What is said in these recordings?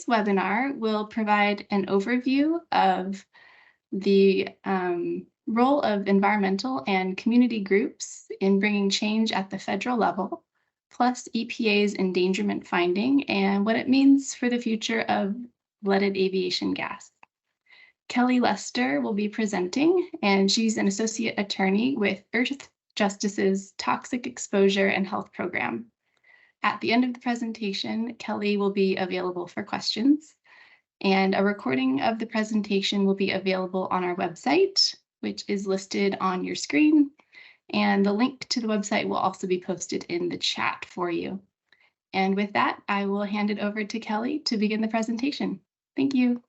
webinar will provide an overview of the role of environmental and community groups in bringing change at the federal level, plus EPA's endangerment finding and what it means for the future of leaded aviation gas. Kelly Lester will be presenting, and she's an associate attorney with Earth Justice's Toxic Exposure and Health Program. At the end of the presentation, Kelly will be available for questions, and a recording of the presentation will be available on our website, which is listed on your screen, and the link to the website will also be posted in the chat for you. And with that, I will hand it over to Kelly to begin the presentation. Thank you.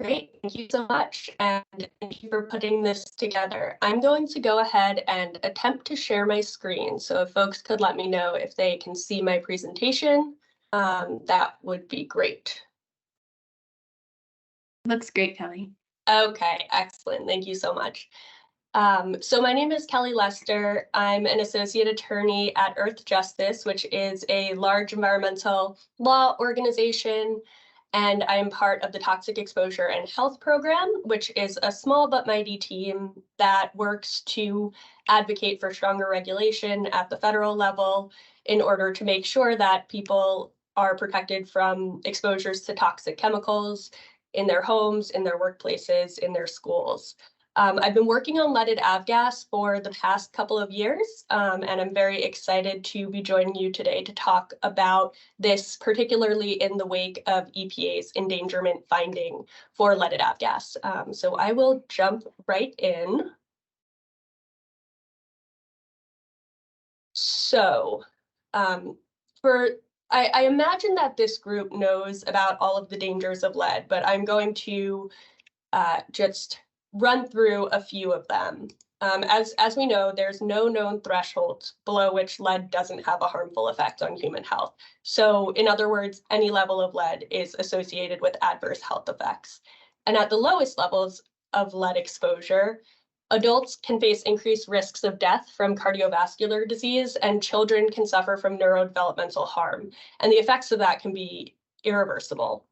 Great, thank you so much, and thank you for putting this together. I'm going to go ahead and attempt to share my screen, so if folks could let me know if they can see my presentation, that would be great. Looks great, Kelly. Okay, excellent, thank you so much. So my name is Kelly Lester. I'm an associate attorney at Earth Justice, which is a large environmental law organization. And I'm part of the Toxic Exposure and Health Program, which is a small but mighty team that works to advocate for stronger regulation at the federal level in order to make sure that people are protected from exposures to toxic chemicals in their homes, in their workplaces, in their schools. I've been working on leaded avgas for the past couple of years, and I'm very excited to be joining you today to talk about this, particularly in the wake of EPA's endangerment finding for leaded avgas. So I will jump right in. So I imagine that this group knows about all of the dangers of lead, but I'm going to just run through a few of them. As we know, there's no known threshold below which lead doesn't have a harmful effect on human health. So in other words, any level of lead is associated with adverse health effects. And at the lowest levels of lead exposure, adults can face increased risks of death from cardiovascular disease, and children can suffer from neurodevelopmental harm. And the effects of that can be irreversible.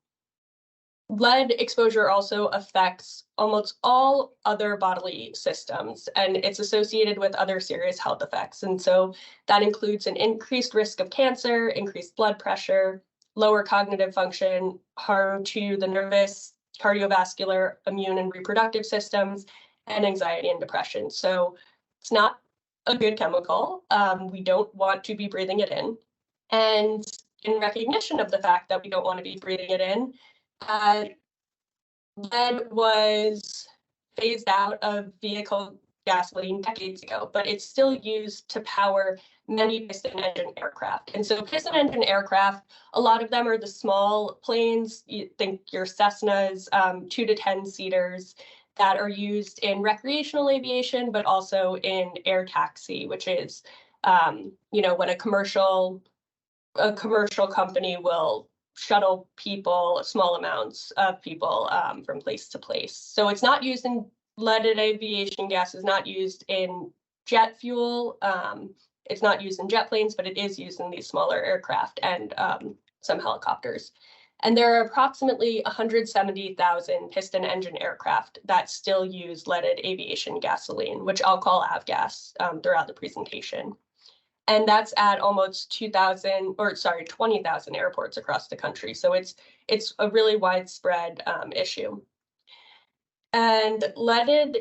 Lead exposure also affects almost all other bodily systems, and it's associated with other serious health effects. And so that includes an increased risk of cancer, increased blood pressure, lower cognitive function, harm to the nervous, cardiovascular, immune, and reproductive systems, and anxiety and depression. So it's not a good chemical. We don't want to be breathing it in. And in recognition of the fact that we don't want to be breathing it in, lead was phased out of vehicle gasoline decades ago, but it's still used to power many piston engine aircraft. And so piston engine aircraft, a lot of them are the small planes. You think your Cessnas, 2 to 10 seaters that are used in recreational aviation, but also in air taxi, which is, when a commercial company will shuttle people, small amounts of people from place to place. So it's not used in leaded aviation gas, is not used in jet fuel. It's not used in jet planes, but it is used in these smaller aircraft and some helicopters. And there are approximately 170,000 piston engine aircraft that still use leaded aviation gasoline, which I'll call avgas throughout the presentation. And that's at almost 20,000 airports across the country. So it's a really widespread issue. And leaded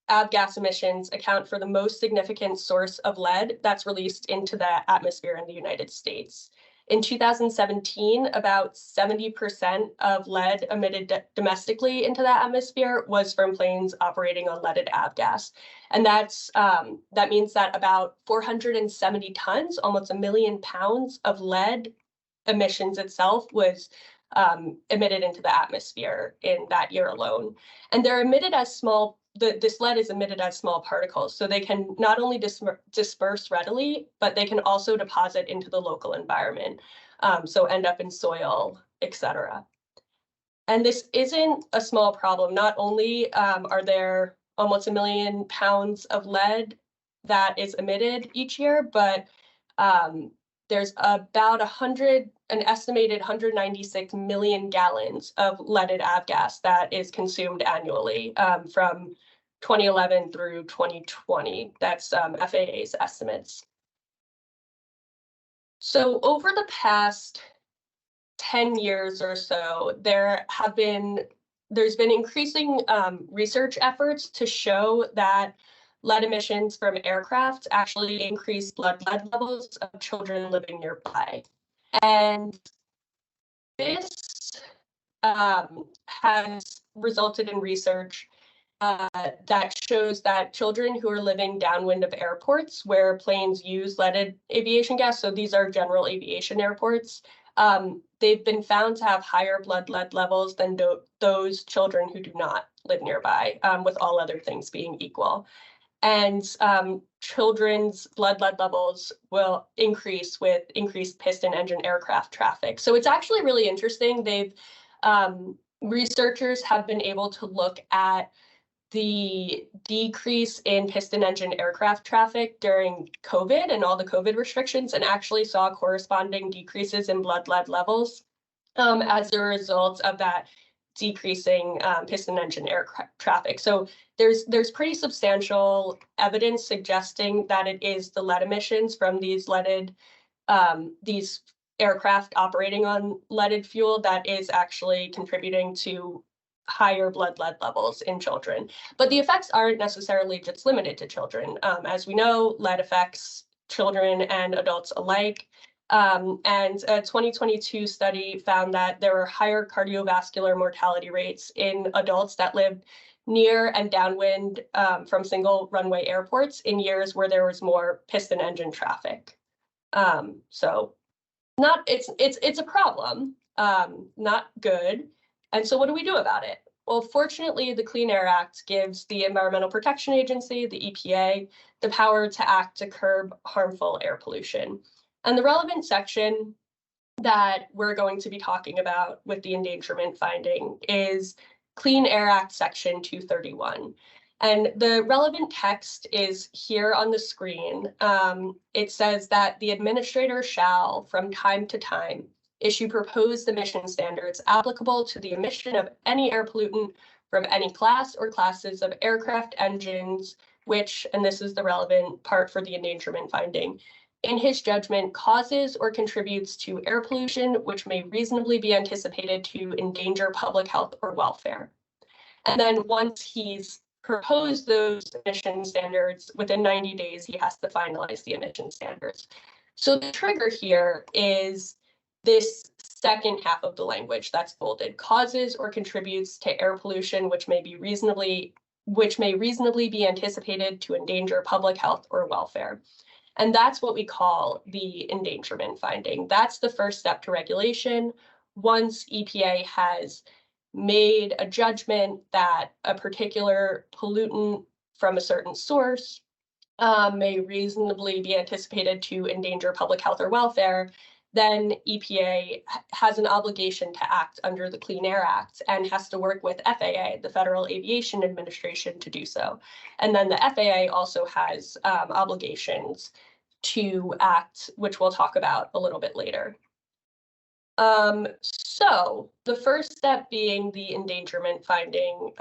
avgas emissions account for the most significant source of lead that's released into the atmosphere in the United States. In 2017, about 70% of lead emitted domestically into the atmosphere was from planes operating on leaded avgas. And that means that about 470 tons, almost 1 million pounds of lead emissions itself was emitted into the atmosphere in that year alone. And they're emitted as this lead is emitted as small particles, so they can not only disperse readily, but they can also deposit into the local environment, so end up in soil, etc. And this isn't a small problem. Not only are there almost 1 million pounds of lead that is emitted each year, but there's about an estimated 196 million gallons of leaded avgas that is consumed annually from 2011 through 2020. That's FAA's estimates. So over the past 10 years or so, there's been increasing research efforts to show that lead emissions from aircraft actually increase blood lead levels of children living nearby. And this has resulted in research that shows that children who are living downwind of airports where planes use leaded aviation gas, so these are general aviation airports, they've been found to have higher blood lead levels than those children who do not live nearby, with all other things being equal. And children's blood lead levels will increase with increased piston engine aircraft traffic. So it's actually really interesting. Researchers have been able to look at the decrease in piston engine aircraft traffic during COVID and all the COVID restrictions, and actually saw corresponding decreases in blood lead levels as a result of that decreasing piston engine aircraft traffic. So there's pretty substantial evidence suggesting that it is the lead emissions from these aircraft operating on leaded fuel that is actually contributing to higher blood lead levels in children. But the effects aren't necessarily just limited to children. As we know, lead affects children and adults alike. And a 2022 study found that there were higher cardiovascular mortality rates in adults that lived near and downwind from single runway airports in years where there was more piston engine traffic. So it's a problem, not good. And so what do we do about it? Well, fortunately, the Clean Air Act gives the Environmental Protection Agency, the EPA, the power to act to curb harmful air pollution. And the relevant section that we're going to be talking about with the endangerment finding is Clean Air Act Section 231. And the relevant text is here on the screen. It says that the administrator shall, from time to time, issue proposed emission standards applicable to the emission of any air pollutant from any class or classes of aircraft engines, which, and this is the relevant part for the endangerment finding, in his judgment, causes or contributes to air pollution, which may reasonably be anticipated to endanger public health or welfare. And then once he's proposed those emission standards, within 90 days, he has to finalize the emission standards. So the trigger here is this second half of the language that's bolded: causes or contributes to air pollution, which may reasonably be anticipated to endanger public health or welfare. And that's what we call the endangerment finding. That's the first step to regulation. Once EPA has made a judgment that a particular pollutant from a certain source may reasonably be anticipated to endanger public health or welfare, then EPA has an obligation to act under the Clean Air Act and has to work with FAA, the Federal Aviation Administration, to do so. And then the FAA also has obligations to act, which we'll talk about a little bit later. So the first step being the endangerment finding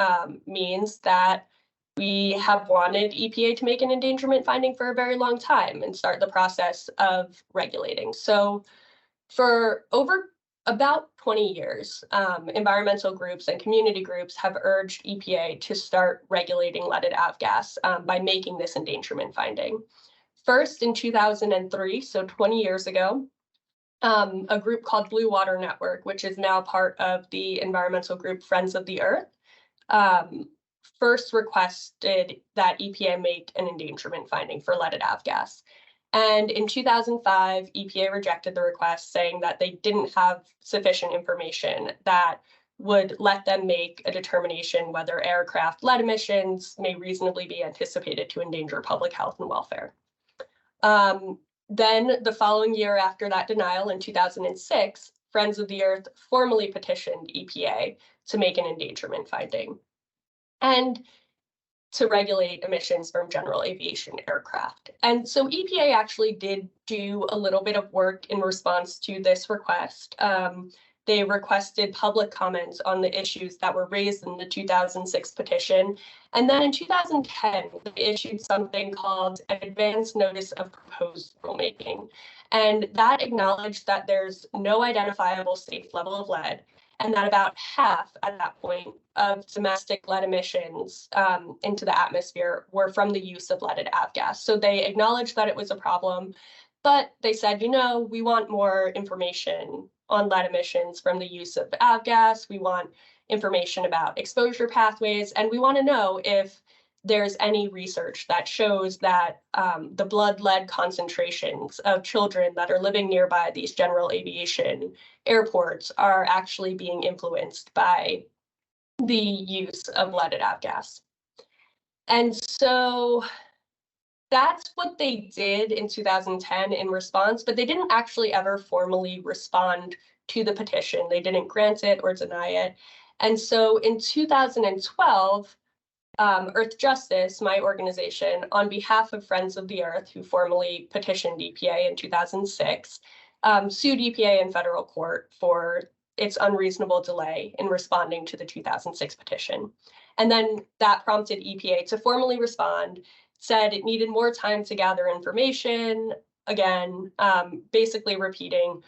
means that we have wanted EPA to make an endangerment finding for a very long time and start the process of regulating. So for over about 20 years, environmental groups and community groups have urged EPA to start regulating leaded avgas by making this endangerment finding. First, in 2003, so 20 years ago, a group called Blue Water Network, which is now part of the environmental group Friends of the Earth, first requested that EPA make an endangerment finding for leaded avgas. And in 2005, EPA rejected the request, saying that they didn't have sufficient information that would let them make a determination whether aircraft lead emissions may reasonably be anticipated to endanger public health and welfare. Then the following year after that denial, in 2006, Friends of the Earth formally petitioned EPA to make an endangerment finding. And to regulate emissions from general aviation aircraft. And so EPA actually did do a little bit of work in response to this request. They requested public comments on the issues that were raised in the 2006 petition. And then in 2010, they issued something called an advance notice of proposed rulemaking. And that acknowledged that there's no identifiable safe level of lead, and that about half at that point of domestic lead emissions into the atmosphere were from the use of leaded avgas. So they acknowledged that it was a problem, but they said, you know, we want more information on lead emissions from the use of avgas. We want information about exposure pathways, and we want to know if there's any research that shows that the blood lead concentrations of children that are living nearby these general aviation airports are actually being influenced by the use of leaded avgas. And so that's what they did in 2010 in response, but they didn't actually ever formally respond to the petition. They didn't grant it or deny it. And so in 2012, Earth Justice, my organization, on behalf of Friends of the Earth, who formally petitioned EPA in 2006, sued EPA in federal court for its unreasonable delay in responding to the 2006 petition. And then that prompted EPA to formally respond, said it needed more time to gather information, again, basically repeating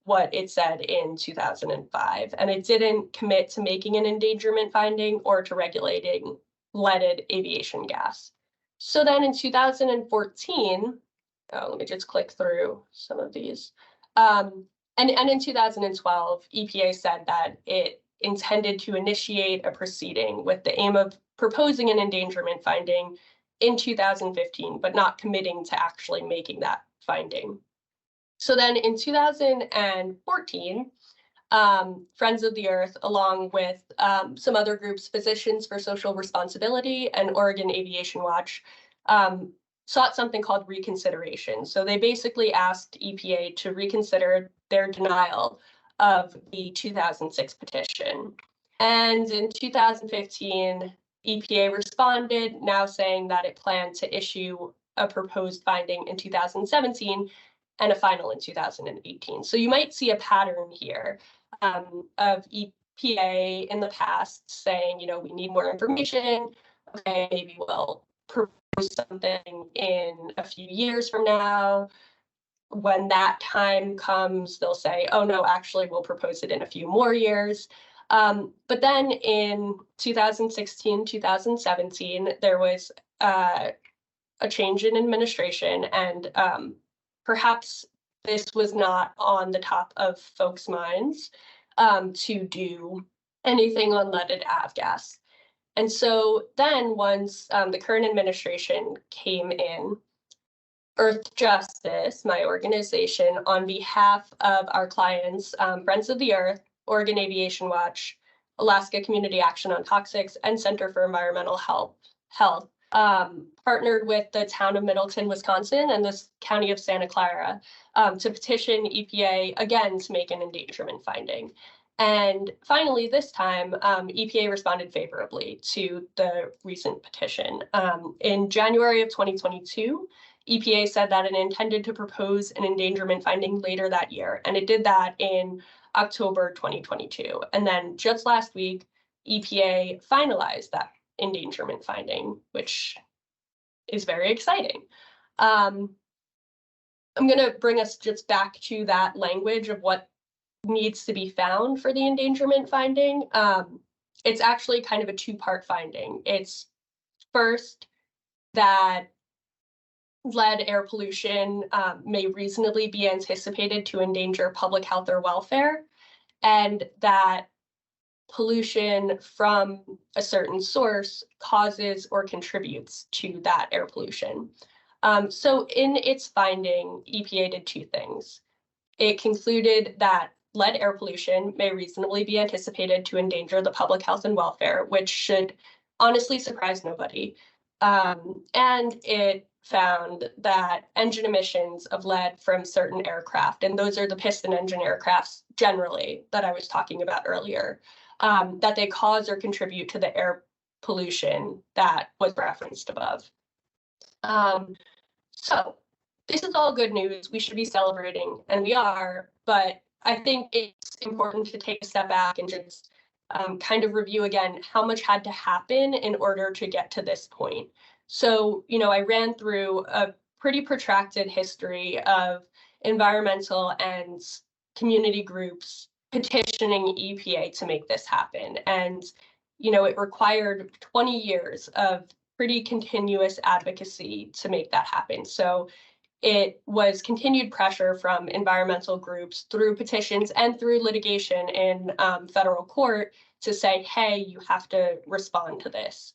what it said in 2005. And it didn't commit to making an endangerment finding or to regulating leaded aviation gas. So then in 2014, let me just click through some of these. And in 2012, EPA said that it intended to initiate a proceeding with the aim of proposing an endangerment finding in 2015, but not committing to actually making that finding. So then in 2014, Friends of the Earth, along with some other groups, Physicians for Social Responsibility and Oregon Aviation Watch, sought something called reconsideration. So they basically asked EPA to reconsider their denial of the 2006 petition. And in 2015, EPA responded, now saying that it planned to issue a proposed finding in 2017 and a final in 2018. So you might see a pattern here of EPA in the past saying, you know, we need more information. Okay, maybe we'll propose something in a few years from now. When that time comes, they'll say, oh no, actually we'll propose it in a few more years. But then in 2016, 2017, there was a change in administration, and perhaps this was not on the top of folks' minds to do anything on leaded avgas. And so then once the current administration came in, Earth Justice, my organization, on behalf of our clients, Friends of the Earth, Oregon Aviation Watch, Alaska Community Action on Toxics, and Center for Environmental Health, partnered with the town of Middleton, Wisconsin, and the county of Santa Clara to petition EPA again to make an endangerment finding. And finally, this time, EPA responded favorably to the recent petition. In January of 2022, EPA said that it intended to propose an endangerment finding later that year, and it did that in October 2022. And then just last week, EPA finalized that endangerment finding, which is very exciting. I'm going to bring us just back to that language of what needs to be found for the endangerment finding. It's actually kind of a two-part finding. It's first that lead air pollution may reasonably be anticipated to endanger public health or welfare, and that pollution from a certain source causes or contributes to that air pollution. So in its finding, EPA did two things. It concluded that lead air pollution may reasonably be anticipated to endanger the public health and welfare, which should honestly surprise nobody. And it found that engine emissions of lead from certain aircraft, and those are the piston engine aircrafts generally that I was talking about earlier, that they cause or contribute to the air pollution that was referenced above. So this is all good news. We should be celebrating, and we are, but I think it's important to take a step back and just kind of review again how much had to happen in order to get to this point. So, I ran through a pretty protracted history of environmental and community groups petitioning EPA to make this happen. And, it required 20 years of pretty continuous advocacy to make that happen. So it was continued pressure from environmental groups through petitions and through litigation in federal court to say, hey, you have to respond to this.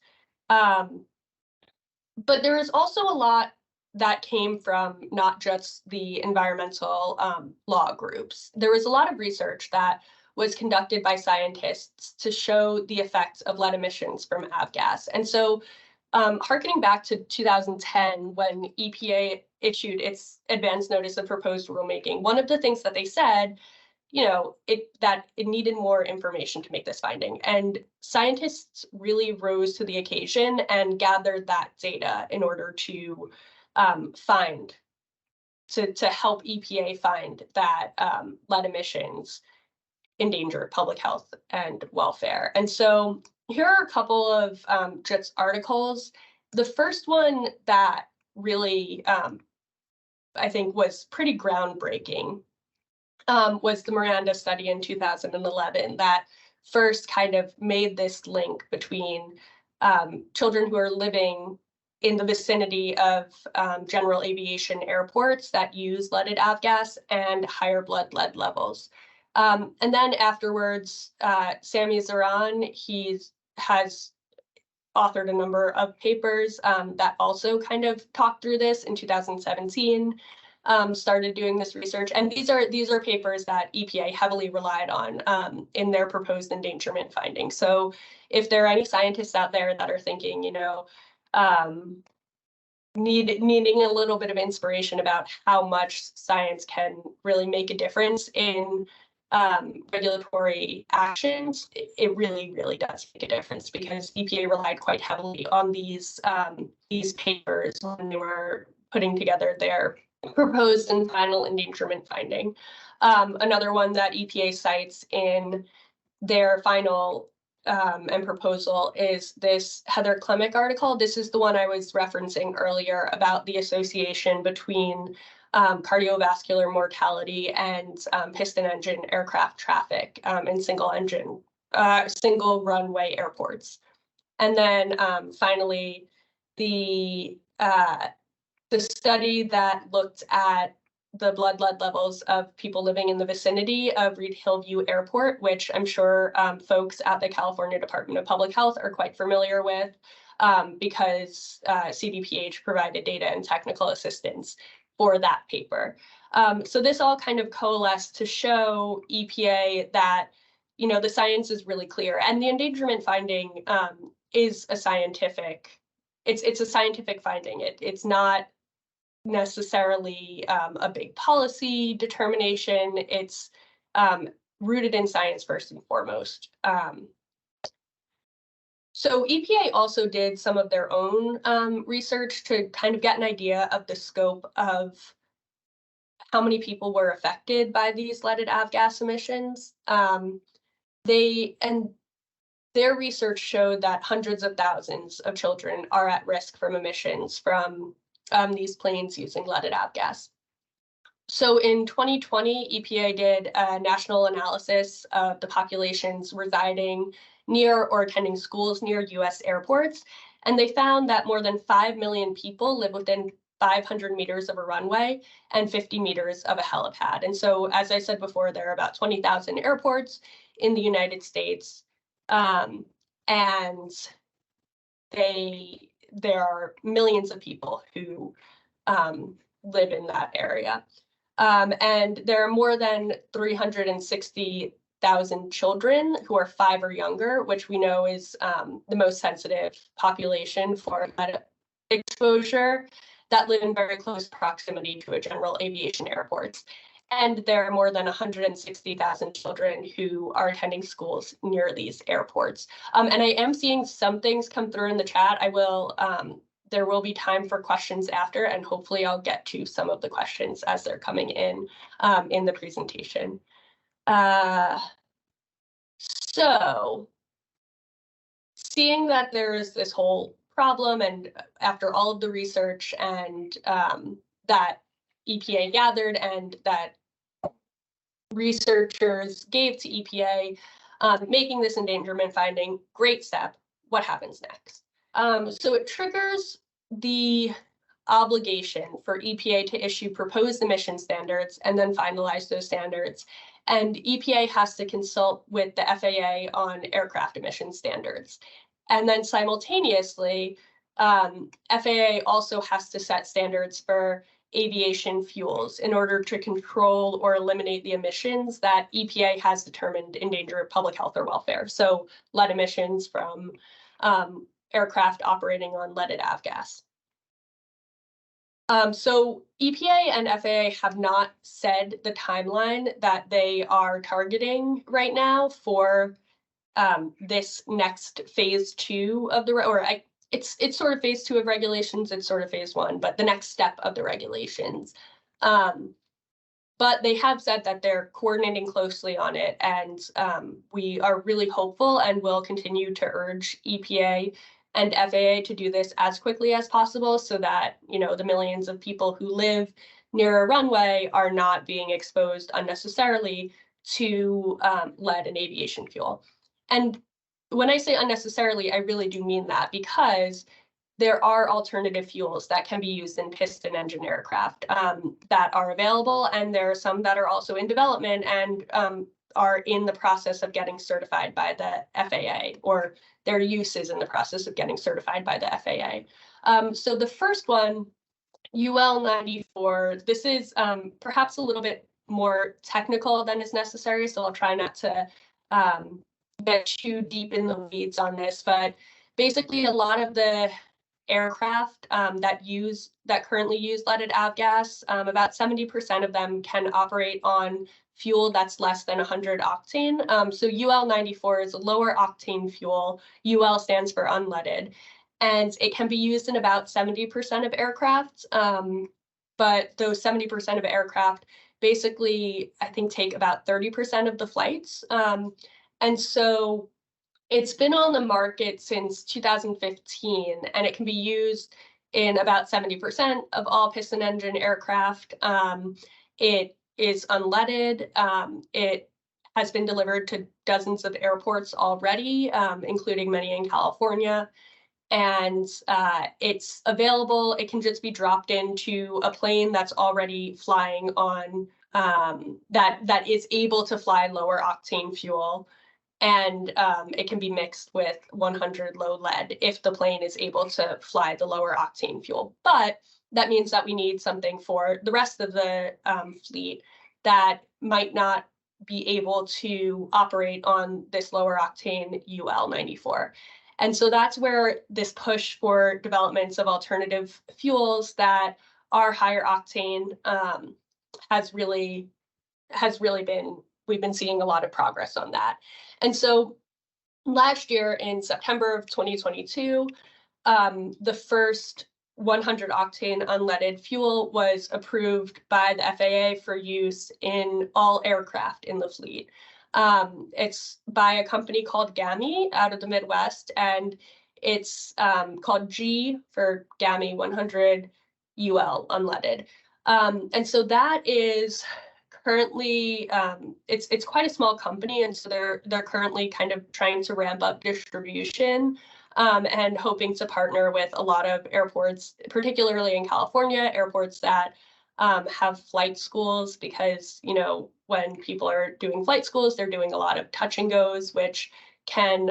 But there is also a lot that came from not just the environmental law groups. There was a lot of research that was conducted by scientists to show the effects of lead emissions from avgas. And so harkening back to 2010, when EPA issued its advance notice of proposed rulemaking, one of the things that they said, that it needed more information to make this finding. And scientists really rose to the occasion and gathered that data in order to help EPA find that lead emissions endanger public health and welfare. And so here are a couple of just articles. The first one that really, I think, was pretty groundbreaking was the Miranda study in 2011 that first kind of made this link between children who are living in the vicinity of general aviation airports that use leaded avgas and higher blood lead levels. And then afterwards, Sami Zaran, has authored a number of papers that also kind of talked through this in 2017, started doing this research. And these are papers that EPA heavily relied on in their proposed endangerment findings. So if there are any scientists out there that are thinking, needing a little bit of inspiration about how much science can really make a difference in regulatory actions, it really, really does make a difference, because EPA relied quite heavily on these papers when they were putting together their proposed and final endangerment finding. Another one that EPA cites in their final and proposal is this Heather Klemick article. This is the one I was referencing earlier about the association between cardiovascular mortality and piston engine aircraft traffic in single runway airports. And then finally, the study that looked at the blood lead levels of people living in the vicinity of Reed Hillview Airport, which I'm sure folks at the California Department of Public Health are quite familiar with, because CDPH provided data and technical assistance for that paper. So this all kind of coalesced to show EPA that, the science is really clear, and the endangerment finding is a scientific, it's a scientific finding. It's not necessarily a big policy determination. It's rooted in science first and foremost. So EPA also did some of their own research to kind of get an idea of the scope of how many people were affected by these leaded avgas emissions. Their research showed that hundreds of thousands of children are at risk from emissions from these planes using leaded avgas. So in 2020, EPA did a national analysis of the populations residing near or attending schools near US airports, and they found that more than 5 million people live within 500 meters of a runway and 50 meters of a helipad. And so, as I said before, there are about 20,000 airports in the United States, and there are millions of people who live in that area. And there are more than 360,000 children who are 5 or younger, which we know is the most sensitive population for lead exposure, that live in very close proximity to a general aviation airports. And there are more than 160,000 children who are attending schools near these airports. And I am seeing some things come through in the chat. There will be time for questions after, and hopefully I'll get to some of the questions as they're coming in the presentation. So seeing that there is this whole problem, and after all of the research and that EPA gathered and that researchers gave to EPA, making this endangerment finding, great step. What happens next? So it triggers the obligation for EPA to issue proposed emission standards and then finalize those standards. And EPA has to consult with the FAA on aircraft emission standards. And then simultaneously, FAA also has to set standards for aviation fuels in order to control or eliminate the emissions that EPA has determined endanger public health or welfare. So lead emissions from aircraft operating on leaded avgas. So EPA and FAA have not said the timeline that they are targeting right now for this next phase 2 of the, it's sort of phase 2 of regulations, it's sort of phase 1, but the next step of the regulations. But they have said that they're coordinating closely on it, and we are really hopeful and will continue to urge EPA and FAA to do this as quickly as possible so that, you know, the millions of people who live near a runway are not being exposed unnecessarily to lead and aviation fuel. And when I say unnecessarily, I really do mean that, because there are alternative fuels that can be used in piston engine aircraft that are available, and there are some that are also in development and are in the process of getting certified by the FAA, or their use is in the process of getting certified by the FAA. So the first one, UL 94, this is perhaps a little bit more technical than is necessary, so I'll try not to get too deep in the weeds on this, but basically a lot of the aircraft that currently use leaded avgas, about 70% of them can operate on fuel that's less than 100 octane. So UL 94 is a lower octane fuel. UL stands for unleaded, and it can be used in about 70% of aircraft. But those 70% of aircraft basically, I think, take about 30% of the flights. And so it's been on the market since 2015, and it can be used in about 70% of all piston engine aircraft. It is unleaded. It has been delivered to dozens of airports already, including many in California. And it's available. It can just be dropped into a plane that's already flying on, that is able to fly lower octane fuel. And it can be mixed with 100 low lead if the plane is able to fly the lower octane fuel. But that means that we need something for the rest of the fleet that might not be able to operate on this lower octane UL 94. And so that's where this push for developments of alternative fuels that are higher octane has really been, we've been seeing a lot of progress on that. And so last year in September of 2022, the first 100 octane unleaded fuel was approved by the FAA for use in all aircraft in the fleet. It's by a company called GAMI out of the Midwest, and it's called G for GAMI 100 UL unleaded. And so that is currently, it's quite a small company, and so they're currently kind of trying to ramp up distribution and hoping to partner with a lot of airports, particularly in California, airports that have flight schools, because, you know, when people are doing flight schools, they're doing a lot of touch and goes, which can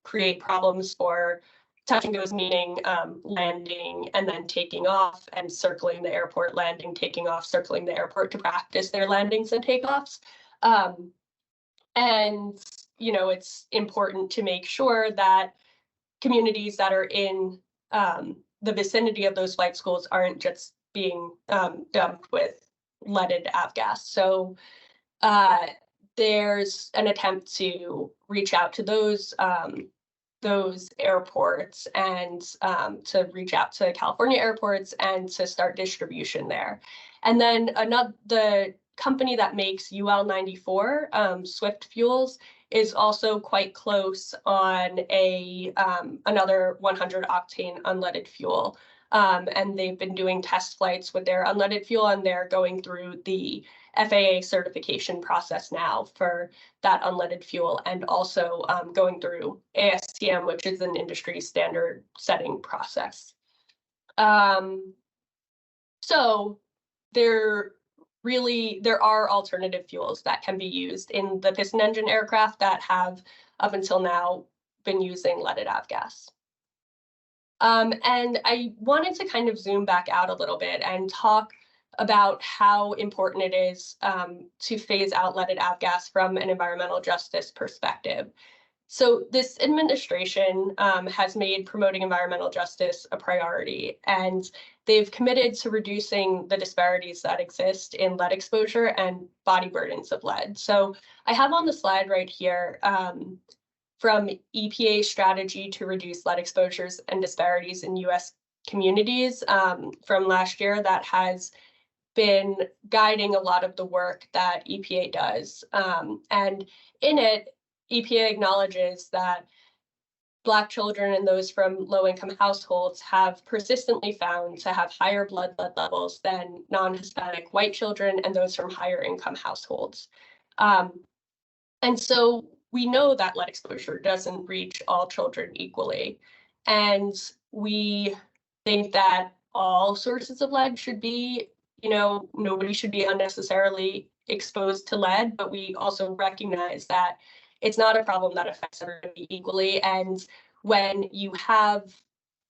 create problems for touch and goes, meaning landing and then taking off and circling the airport, landing, taking off, circling the airport to practice their landings and takeoffs. And, you know, it's important to make sure that communities that are in the vicinity of those flight schools aren't just being dumped with leaded avgas. So there's an attempt to reach out to those airports and to reach out to California airports and to start distribution there. And then the company that makes UL94, Swift Fuels, is also quite close on another 100 octane unleaded fuel. And they've been doing test flights with their unleaded fuel, and they're going through the FAA certification process now for that unleaded fuel, and also going through ASTM, which is an industry standard setting process. So there are alternative fuels that can be used in the piston engine aircraft that have up until now been using leaded avgas. And I wanted to kind of zoom back out a little bit and talk about how important it is to phase out leaded avgas from an environmental justice perspective. So this administration has made promoting environmental justice a priority, and they've committed to reducing the disparities that exist in lead exposure and body burdens of lead. So I have on the slide right here from EPA strategy to reduce lead exposures and disparities in US communities from last year that has been guiding a lot of the work that EPA does. And in it, EPA acknowledges that Black children and those from low-income households have persistently found to have higher blood lead levels than non-Hispanic white children and those from higher income households. And so we know that lead exposure doesn't reach all children equally. And we think that all sources of lead should be, nobody should be unnecessarily exposed to lead, but we also recognize that it's not a problem that affects everybody equally. And when you have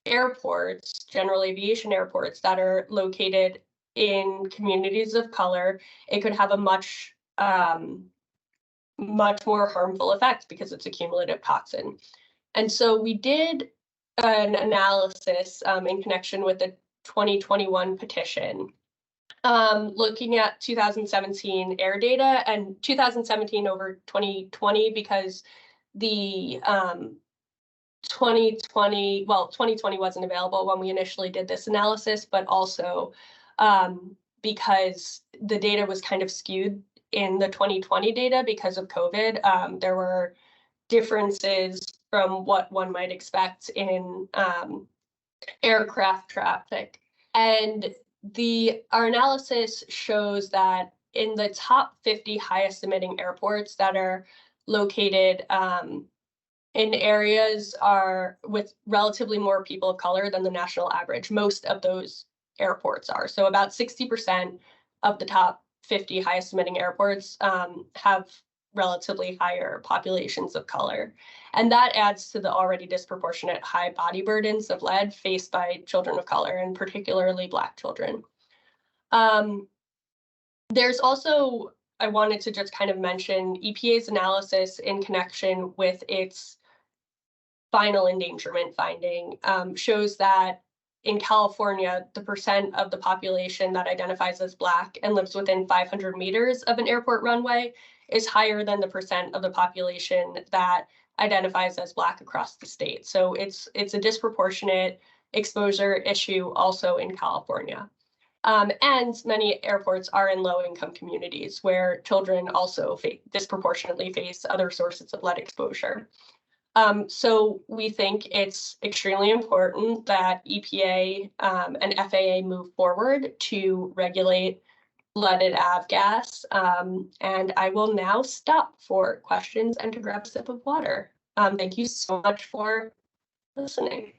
airports, general aviation airports, that are located in communities of color, it could have a much more harmful effect because it's a cumulative toxin. And so we did an analysis in connection with the 2021 petition, looking at 2017 air data and 2017 over 2020, because the 2020 wasn't available when we initially did this analysis, but also because the data was kind of skewed in the 2020 data because of COVID. There were differences from what one might expect in aircraft traffic. And our analysis shows that in the top 50 highest emitting airports that are located in areas with relatively more people of color than the national average, most of those airports are. So about 60% of the top 50 highest emitting airports have relatively higher populations of color. And that adds to the already disproportionate high body burdens of lead faced by children of color, and particularly Black children. There's also, I wanted to just kind of mention EPA's analysis in connection with its final endangerment finding shows that in California, the percent of the population that identifies as Black and lives within 500 meters of an airport runway is higher than the percent of the population that identifies as Black across the state. So it's a disproportionate exposure issue also in California. And many airports are in low-income communities where children also disproportionately face other sources of lead exposure. So we think it's extremely important that EPA and FAA move forward to regulate leaded avgas. And I will now stop for questions and to grab a sip of water. Thank you so much for listening.